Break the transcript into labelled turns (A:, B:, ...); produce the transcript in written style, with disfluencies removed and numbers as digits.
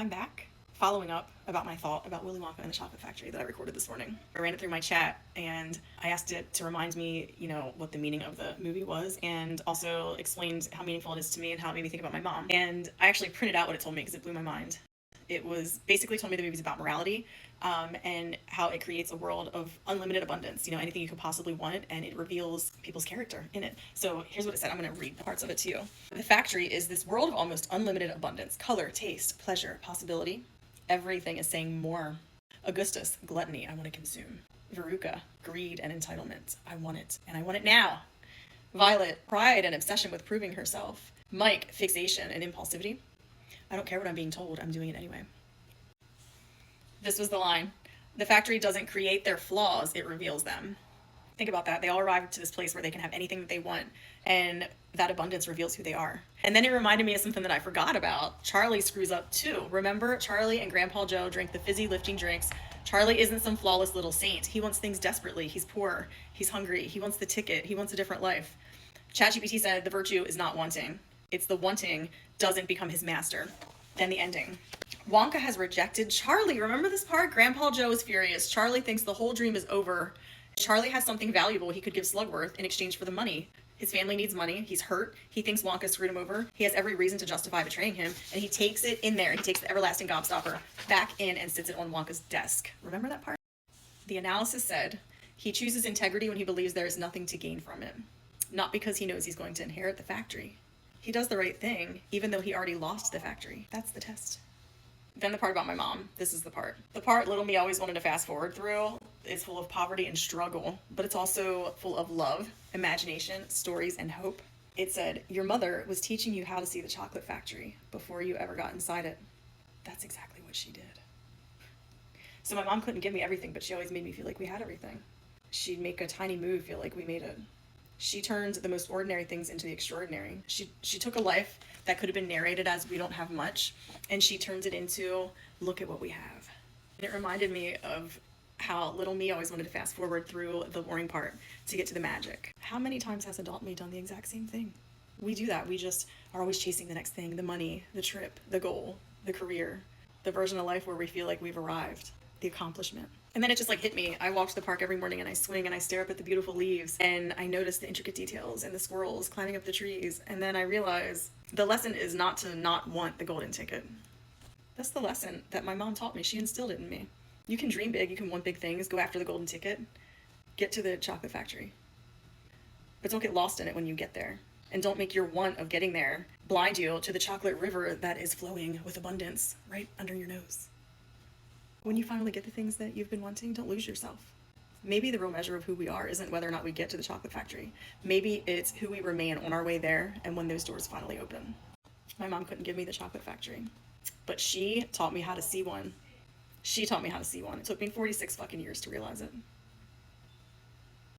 A: I'm back following up about my thought about Willy Wonka and the Chocolate Factory that I recorded this morning. I ran it through my chat and I asked it to remind me, what the meaning of the movie was, and also explained how meaningful it is to me and how it made me think about my mom. And I actually printed out what it told me because it blew my mind. It was basically told me the movie's about morality, and how it creates a world of unlimited abundance, anything you could possibly want, and it reveals people's character in it. So here's what it said. I'm going to read parts of it to you. The factory is this world of almost unlimited abundance, color, taste, pleasure, possibility. Everything is saying more. Augustus, gluttony, I want to consume. Veruca, greed and entitlement. I want it, and I want it now. Violet, pride and obsession with proving herself. Mike, fixation and impulsivity. I don't care what I'm being told, I'm doing it anyway. This was the line. The factory doesn't create their flaws, it reveals them. Think about that. They all arrived to this place where they can have anything that they want, and that abundance reveals who they are. And then it reminded me of something that I forgot about. Charlie screws up too. Remember, Charlie and Grandpa Joe drink the fizzy lifting drinks. Charlie isn't some flawless little saint. He wants things desperately. He's poor. He's hungry. He wants the ticket. He wants a different life. ChatGPT said the virtue is not wanting. It's the wanting doesn't become his master. Then the ending. Wonka has rejected Charlie. Remember this part? Grandpa Joe is furious. Charlie thinks the whole dream is over. Charlie has something valuable he could give Slugworth in exchange for the money. His family needs money. He's hurt. He thinks Wonka screwed him over. He has every reason to justify betraying him, and he takes it in there. He takes the everlasting gobstopper back in and sits it on Wonka's desk. Remember that part? The analysis said he chooses integrity when he believes there is nothing to gain from it, not because he knows he's going to inherit the factory. He does the right thing, even though he already lost the factory. That's the test. Then the part about my mom. This is the part. The part little me always wanted to fast forward through is full of poverty and struggle, but it's also full of love, imagination, stories, and hope. It said, your mother was teaching you how to see the chocolate factory before you ever got inside it. That's exactly what she did. So my mom couldn't give me everything, but she always made me feel like we had everything. She'd make a tiny move feel like we made it. She turned the most ordinary things into the extraordinary. She took a life that could have been narrated as we don't have much, and she turns it into look at what we have. And it reminded me of how little me always wanted to fast forward through the boring part to get to the magic. How many times has adult me done the exact same thing? We do that. We just are always chasing the next thing, the money, the trip, the goal, the career, the version of life where we feel like we've arrived, the accomplishment. And then it just hit me. I walk to the park every morning and I swing and I stare up at the beautiful leaves and I notice the intricate details and the squirrels climbing up the trees. And then I realize the lesson is not to not want the golden ticket. That's the lesson that my mom taught me. She instilled it in me. You can dream big, you can want big things, go after the golden ticket, get to the chocolate factory. But don't get lost in it when you get there. And don't make your want of getting there blind you to the chocolate river that is flowing with abundance right under your nose. When you finally get the things that you've been wanting, don't lose yourself. Maybe the real measure of who we are isn't whether or not we get to the chocolate factory. Maybe it's who we remain on our way there and when those doors finally open. My mom couldn't give me the chocolate factory, but she taught me how to see one. She taught me how to see one. It took me 46 fucking years to realize it.